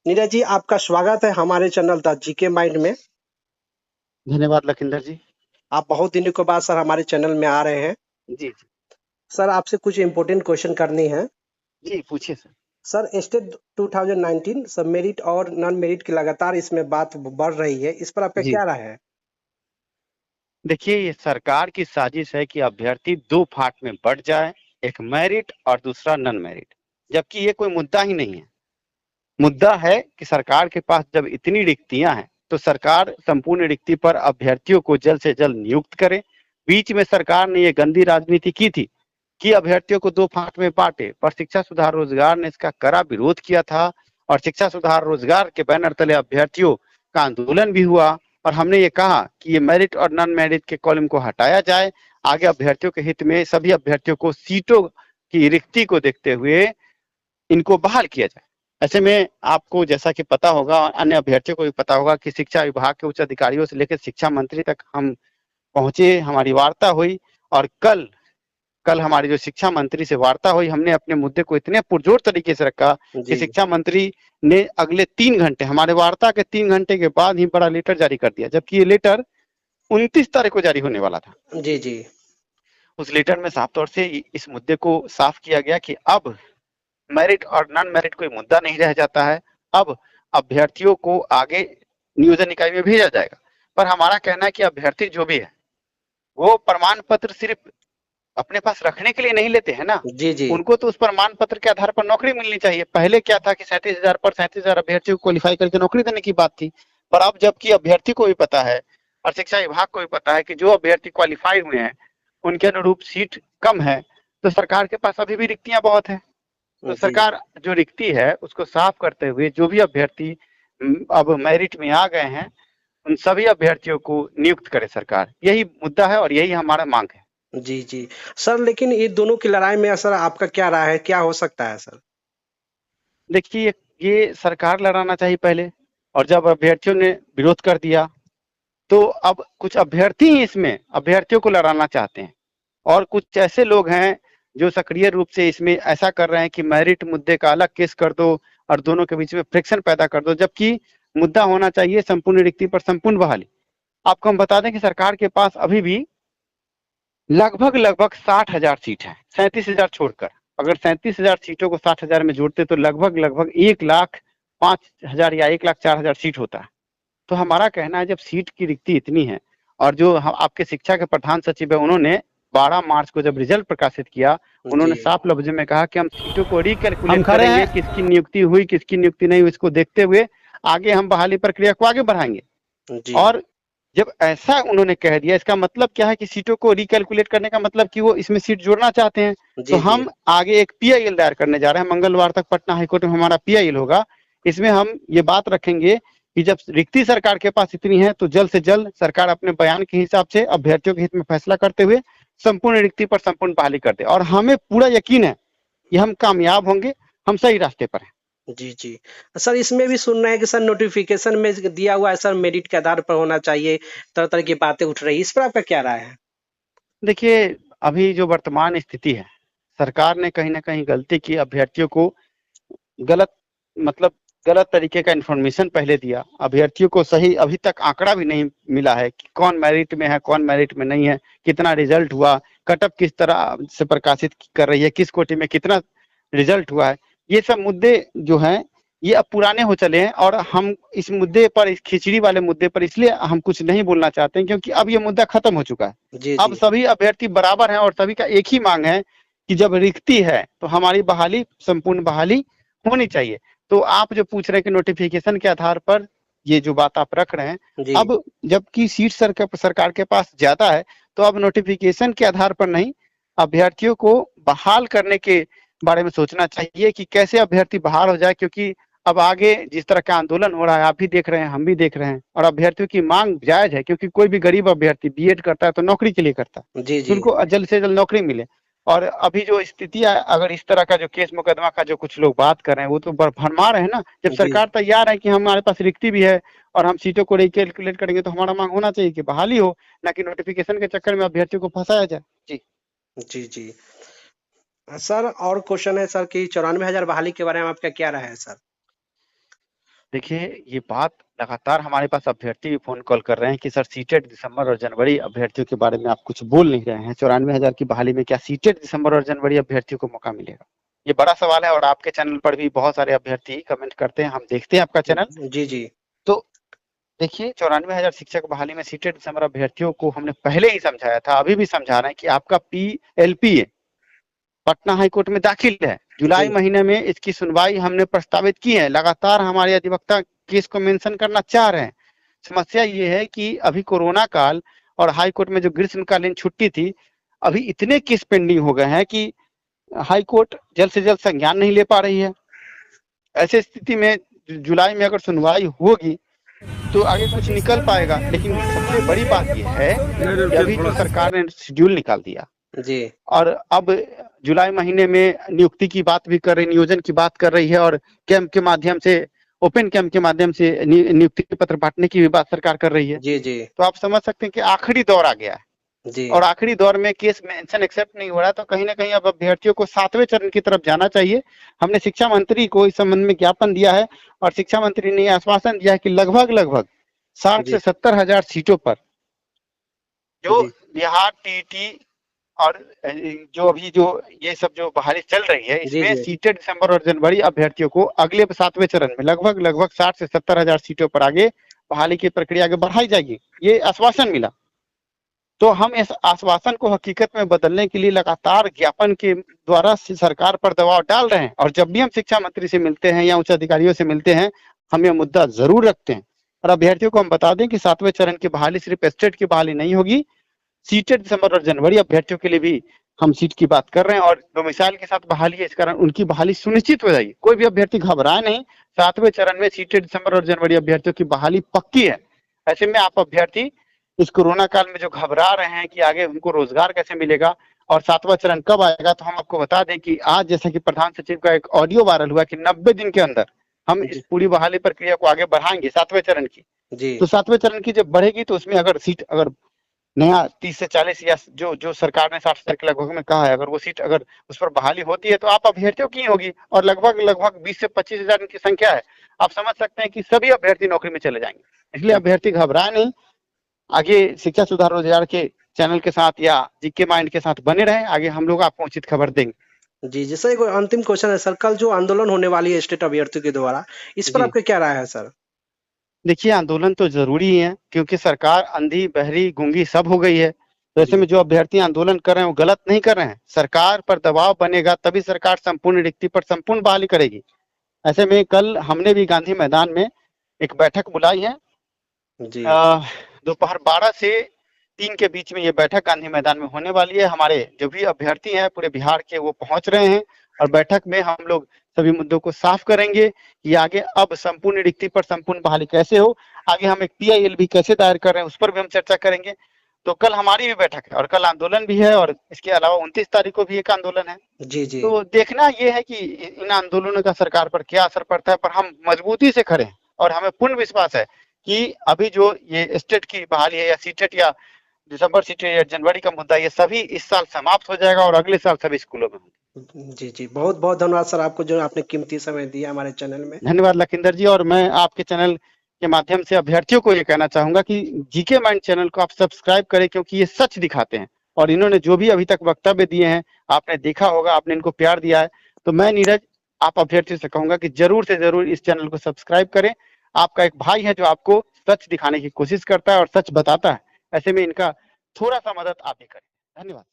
नीरज जी, आपका स्वागत है हमारे चैनल द जीके माइंड में। धन्यवाद लखिंदर जी। आप बहुत दिनों के बाद सर हमारे चैनल में आ रहे हैं। जी, जी। सर आपसे कुछ इम्पोर्टेंट क्वेश्चन करनी है। जी, पूछिए सर। सर स्टेट 2019 सब मेरिट और नॉन मेरिट की लगातार इसमें बात बढ़ रही है, इस पर आपका जी, क्या राय है? देखिए ये सरकार की साजिश है कि अभ्यर्थी 2 फाट में बँट जाए, एक मेरिट और दूसरा नॉन मेरिट। जबकि ये कोई मुद्दा ही नहीं है। मुद्दा है कि सरकार के पास जब इतनी रिक्तियां हैं, तो सरकार संपूर्ण रिक्ति पर अभ्यर्थियों को जल्द से जल्द नियुक्त करे। बीच में सरकार ने ये गंदी राजनीति की थी कि अभ्यर्थियों को 2 फाट में बांटे, पर शिक्षा सुधार रोजगार ने इसका कड़ा विरोध किया था और शिक्षा सुधार रोजगार के बैनर तले अभ्यर्थियों का आंदोलन भी हुआ और हमने ये कहा कि ये मेरिट और नॉन मेरिट के कॉलम को हटाया जाए। आगे अभ्यर्थियों के हित में सभी अभ्यर्थियों को सीटों की रिक्ति को देखते हुए इनको बहाल किया जाए। ऐसे में आपको जैसा कि पता होगा, अन्य अभ्यर्थियों को भी पता होगा कि शिक्षा विभाग के उच्च अधिकारियों से लेकर शिक्षा मंत्री तक हम पहुंचे, हमारी वार्ता हुई और कल कल हमारी जो शिक्षा मंत्री से वार्ता हुई, हमने अपने मुद्दे को इतने पुरजोर तरीके से रखा कि जी शिक्षा मंत्री ने अगले 3 घंटे, हमारे वार्ता के 3 घंटे के बाद ही बड़ा लेटर जारी कर दिया, जबकि ये लेटर 29 तारीख को जारी होने वाला था। जी जी उस लेटर में साफ तौर से इस मुद्दे को साफ किया गया कि अब मेरिट और नॉन मेरिट कोई मुद्दा नहीं रह जाता है। अब अभ्यर्थियों को आगे नियोजन इकाई में भेजा जाएगा। पर हमारा कहना है कि अभ्यर्थी जो भी है, वो प्रमाण पत्र सिर्फ अपने पास रखने के लिए नहीं लेते हैं ना। जी जी उनको तो उस प्रमाण पत्र के आधार पर नौकरी मिलनी चाहिए। पहले क्या था कि 37,000 पर 37,000 अभ्यर्थियों को क्वालिफाई करके नौकरी देने की बात थी। पर अब जबकि अभ्यर्थी को भी पता है और शिक्षा विभाग को भी पता है कि जो अभ्यर्थी क्वालिफाई हुए हैं उनके अनुरूप सीट कम है, तो सरकार के पास अभी भी रिक्तियां बहुत है। तो जी सरकार जो रिक्ति है उसको साफ करते हुए जो भी अभ्यर्थी अब मेरिट में आ गए हैं, उन सभी अभ्यर्थियों को नियुक्त करे सरकार। यही मुद्दा है और यही हमारा मांग है। जी जी सर, लेकिन ये दोनों की लड़ाई में सर आपका क्या राय है, क्या हो सकता है सर? देखिए, ये सरकार लड़ाना चाहिए पहले, और जब अभ्यर्थियों ने विरोध कर दिया तो अब कुछ अभ्यर्थी ही इसमें अभ्यर्थियों को लड़ाना चाहते हैं और कुछ ऐसे लोग हैं जो सक्रिय रूप से इसमें ऐसा कर रहे हैं कि मेरिट मुद्दे का अलग केस कर दो और दोनों के बीच में फ्रिक्शन पैदा कर दो, जबकि मुद्दा होना चाहिए संपूर्ण रिक्ति पर संपूर्ण बहाली। आपको हम बता दें कि सरकार के पास अभी भी लगभग लगभग 60,000 सीट है, 37,000 छोड़कर। अगर 37,000 सीटों को 60,000 में जोड़ते तो लगभग लगभग 1,05,000 या 1,04,000 सीट होता है। तो हमारा कहना है, जब सीट की रिक्ति इतनी है और जो आपके शिक्षा के प्रधान सचिव है, उन्होंने 12 मार्च को जब रिजल्ट प्रकाशित किया, जी उन्होंने साफ लफ्जों में कहा कि हम सीटों को हम रिकैलकुलेट खड़े करेंगे, हैं। किसकी नियुक्ति हुई किसकी नियुक्ति नहीं हुई, इसको देखते हुए आगे हम बहाली प्रक्रिया को आगे बढ़ाएंगे। जी और जब ऐसा उन्होंने कह दिया, इसका मतलब क्या है कि सीटों को रिकैलकुलेट करने का मतलब कि वो इसमें सीट जोड़ना चाहते हैं। तो जी जी हम आगे एक पीआईएल दायर करने जा रहे हैं। मंगलवार तक पटना हाईकोर्ट में हमारा पीआईएल होगा। इसमें हम ये बात रखेंगे कि जब रिक्ति सरकार के पास इतनी है तो जल्द से जल्द सरकार अपने बयान के हिसाब से अभ्यर्थियों के हित में फैसला करते हुए संपूर्ण रिक्ति पर संपूर्ण बहाली कर दे। और हमें पूरा यकीन है कि हम कामयाब होंगे, हम सही रास्ते पर हैं। जी जी सर, इसमें भी सुन रहे हैं कि सर नोटिफिकेशन में दिया हुआ है सर मेरिट के आधार पर होना चाहिए, तरह तरह की बातें उठ रही है, इस पर आपका क्या राय है? देखिए, अभी जो वर्तमान स्थिति है, सरकार ने कहीं ना कहीं गलती की, अभ्यर्थियों को गलत मतलब गलत तरीके का इंफॉर्मेशन पहले दिया। अभ्यर्थियों को सही अभी तक आंकड़ा भी नहीं मिला है कि कौन मेरिट में है कौन मेरिट में नहीं है, कितना रिजल्ट हुआ, कट ऑफ किस तरह से प्रकाशित कर रही है, किस कोटि में कितना रिजल्ट हुआ है। ये सब मुद्दे जो हैं ये अब पुराने हो चले हैं और हम इस मुद्दे पर, इस खिचड़ी वाले मुद्दे पर इसलिए हम कुछ नहीं बोलना चाहते हैं क्योंकि अब ये मुद्दा खत्म हो चुका है। जी अब जी सभी अभ्यर्थी बराबर हैं और सभी का एक ही मांग है कि जब रिक्ति है तो हमारी बहाली, संपूर्ण बहाली होनी चाहिए। तो आप जो पूछ रहे हैं कि नोटिफिकेशन के आधार पर ये जो बात आप रख रहे हैं, जी अब जबकि सीट सरकार के पास ज्यादा है, तो अब नोटिफिकेशन के आधार पर नहीं, अभ्यर्थियों को बहाल करने के बारे में सोचना चाहिए कि कैसे अभ्यर्थी बहाल हो जाए। क्योंकि अब आगे जिस तरह का आंदोलन हो रहा है, आप भी देख रहे हैं, हम भी देख रहे हैं, और अभ्यर्थियों की मांग जायज है क्योंकि कोई भी गरीब अभ्यर्थी बीएड करता है तो नौकरी के लिए करता है, जी तो जी उनको जल्द से जल्द नौकरी मिले। और अभी जो स्थिति है, अगर इस तरह का जो केस मुकदमा का जो कुछ लोग बात कर रहे हैं वो तो भरमार है ना। जब जी सरकार तैयार है कि हमारे पास रिक्ति भी है और हम सीटों को रिकैलकुलेट करेंगे, तो हमारा मांग होना चाहिए कि बहाली हो, ना कि नोटिफिकेशन के चक्कर में अभ्यर्थियों को फंसाया जाए। जी। जी जी सर, और क्वेश्चन है सर कि 94,000 बहाली के बारे में आपका क्या राय है सर? देखिए, ये बात लगातार हमारे पास अभ्यर्थी भी फोन कॉल कर रहे हैं कि सर सीटेट दिसंबर और जनवरी अभ्यर्थियों के बारे में आप कुछ बोल नहीं रहे हैं। 94,000 की बहाली में क्या सीटेट दिसंबर और जनवरी अभ्यर्थियों को मौका मिलेगा? ये बड़ा सवाल है और आपके चैनल पर भी बहुत सारे अभ्यर्थी कमेंट करते हैं, हम देखते हैं आपका चैनल। जी जी तो देखिए, 94,000 शिक्षक बहाली में सीटेट दिसंबर अभ्यर्थियों को हमने पहले ही समझाया था, अभी भी समझा रहे हैं कि आपका PLPA पटना हाईकोर्ट में दाखिल है। जुलाई जी महीने में इसकी सुनवाई हमने प्रस्तावित की है। लगातार हमारे अधिवक्ता केस को मेंशन करना चाह रहे हैं। समस्या ये है कि अभी कोरोना काल और हाईकोर्ट में जो ग्रीष्मकालीन छुट्टी थी, अभी इतने केस पेंडिंग हो गए हैं कि हाईकोर्ट जल्द से जल्द संज्ञान नहीं ले पा रही है। ऐसे स्थिति में जुलाई में अगर सुनवाई होगी तो आगे कुछ निकल पाएगा। लेकिन सबसे बड़ी बात यह है कि अभी जो सरकार ने शेड्यूल निकाल दिया जी और अब जुलाई महीने में नियुक्ति की बात भी कर रही, नियोजन की बात कर रही है और कैंप के माध्यम से, ओपन कैंप के माध्यम से नियुक्ति पत्र बांटने की भी बात सरकार कर रही है। जी जी तो आप समझ सकते हैं कि आखिरी दौर आ गया है जी और आखिरी दौर में केस मेंशन एक्सेप्ट नहीं हो रहा, तो कहीं ना कहीं अब अभ्यर्थियों को 7वें चरण की तरफ जाना चाहिए। हमने शिक्षा मंत्री को इस संबंध में ज्ञापन दिया है और शिक्षा मंत्री ने आश्वासन दिया है कि लगभग 60 जी से 70 हजार सीटों पर जो जी बिहार टीटी और जो अभी जो ये सब जो बहाली चल रही है, जी इसमें जी सीटेट दिसंबर और जनवरी अभ्यर्थियों को अगले 7वें चरण में लगभग 60 से 70 हजार सीटों पर आगे बहाली की प्रक्रिया आगे बढ़ाई जाएगी, ये आश्वासन मिला। तो हम इस आश्वासन को हकीकत में बदलने के लिए लगातार ज्ञापन के द्वारा सरकार पर दबाव डाल रहे हैं और जब भी हम शिक्षा मंत्री से मिलते हैं या उच्च अधिकारियों से मिलते हैं, हम ये मुद्दा जरूर रखते हैं। और अभ्यर्थियों को हम बता दें कि 7वें चरण की बहाली सिर्फ स्टेट की बहाली नहीं होगी, सीटेट दिसंबर और जनवरी अभ्यर्थियों के लिए भी हम सीट की बात कर रहे हैं और डोमिसाइल के साथ बहाली है, इस कारण उनकी बहाली सुनिश्चित हो जाएगी। कोई भी अभ्यर्थी घबराए नहीं, 7वें चरण में सीटेट दिसंबर और जनवरी अभ्यर्थियों की बहाली पक्की है। ऐसे में आप अभ्यर्थी इस कोरोना काल में जो घबरा रहे हैं कि आगे उनको रोजगार कैसे मिलेगा और 7वां चरण कब आएगा, तो हम आपको बता दें कि आज जैसा कि प्रधान सचिव का एक ऑडियो वायरल हुआ कि 90 दिन के अंदर हम इस जी पूरी बहाली प्रक्रिया को आगे बढ़ाएंगे 7वें चरण की। जी तो 7वें चरण की जब बढ़ेगी तो उसमें अगर सीट अगर नया 30 से 40 या जो सरकार ने 60,000 के लगभग में कहा है, अगर वो सीट अगर उस पर बहाली होती है तो आप अभ्यर्थियों की होगी और लगभग 20 से 25 हजार इनकी संख्या है। आप समझ सकते हैं कि सभी अभ्यर्थी नौकरी में चले जाएंगे। इसलिए अभ्यर्थी घबराए नहीं, आगे शिक्षा सुधार रोजगार के चैनल के साथ या जीके माइंड के साथ बने रहे, आगे हम लोग आपको उचित खबर देंगे। जी जी सर, एक अंतिम क्वेश्चन है सर, कल जो आंदोलन होने वाली है स्टेट अभ्यर्थियों के द्वारा, इस पर जी आपका क्या राय है सर? देखिए, आंदोलन तो जरूरी ही है क्योंकि सरकार अंधी बहरी गूंगी सब हो गई है। तो ऐसे जी में जो अभ्यर्थी आंदोलन कर रहे हैं वो गलत नहीं कर रहे हैं। सरकार पर दबाव बनेगा तभी सरकार संपूर्ण रिक्ति पर संपूर्ण बहाली करेगी। ऐसे में कल हमने भी गांधी मैदान में एक बैठक बुलाई है। जी दोपहर 12 से 3 के बीच में ये बैठक गांधी मैदान में होने वाली है। हमारे जो भी अभ्यर्थी हैं पूरे बिहार के वो पहुंच रहे हैं और बैठक में हम लोग सभी मुद्दों को साफ करेंगे कि आगे अब संपूर्ण रिक्ति पर संपूर्ण बहाली कैसे हो। आगे हम एक PIL भी कैसे दायर कर रहे हैं उस पर भी हम चर्चा करेंगे। तो कल हमारी भी बैठक है और कल आंदोलन भी है और इसके अलावा 29 तारीख को भी एक आंदोलन है। जी जी तो देखना ये है कि इन आंदोलनों का सरकार पर क्या असर पड़ता है, पर हम मजबूती से खड़े हैं और हमें पूर्ण विश्वास है कि अभी जो ये स्टेट की बहाली है या सीटेट या दिसंबर सीटेट या जनवरी का मुद्दा, ये सभी इस साल समाप्त हो जाएगा और अगले साल सभी स्कूलों में होंगे। जी जी, बहुत बहुत धन्यवाद सर आपको, जो आपने कीमती समय दिया हमारे चैनल में। धन्यवाद लखिंदर जी। और मैं आपके चैनल के माध्यम से अभ्यर्थियों को ये कहना चाहूंगा कि जीके माइंड चैनल को आप सब्सक्राइब करें क्योंकि ये सच दिखाते हैं और इन्होंने जो भी अभी तक वक्तव्य दिए हैं आपने देखा होगा, आपने इनको प्यार दिया है। तो मैं नीरज आप अभ्यर्थियों से कहूंगा कि जरूर से जरूर इस चैनल को सब्सक्राइब करें। आपका एक भाई है जो आपको सच दिखाने की कोशिश करता है और सच बताता है। ऐसे में इनका थोड़ा सा मदद आप भी करें। धन्यवाद।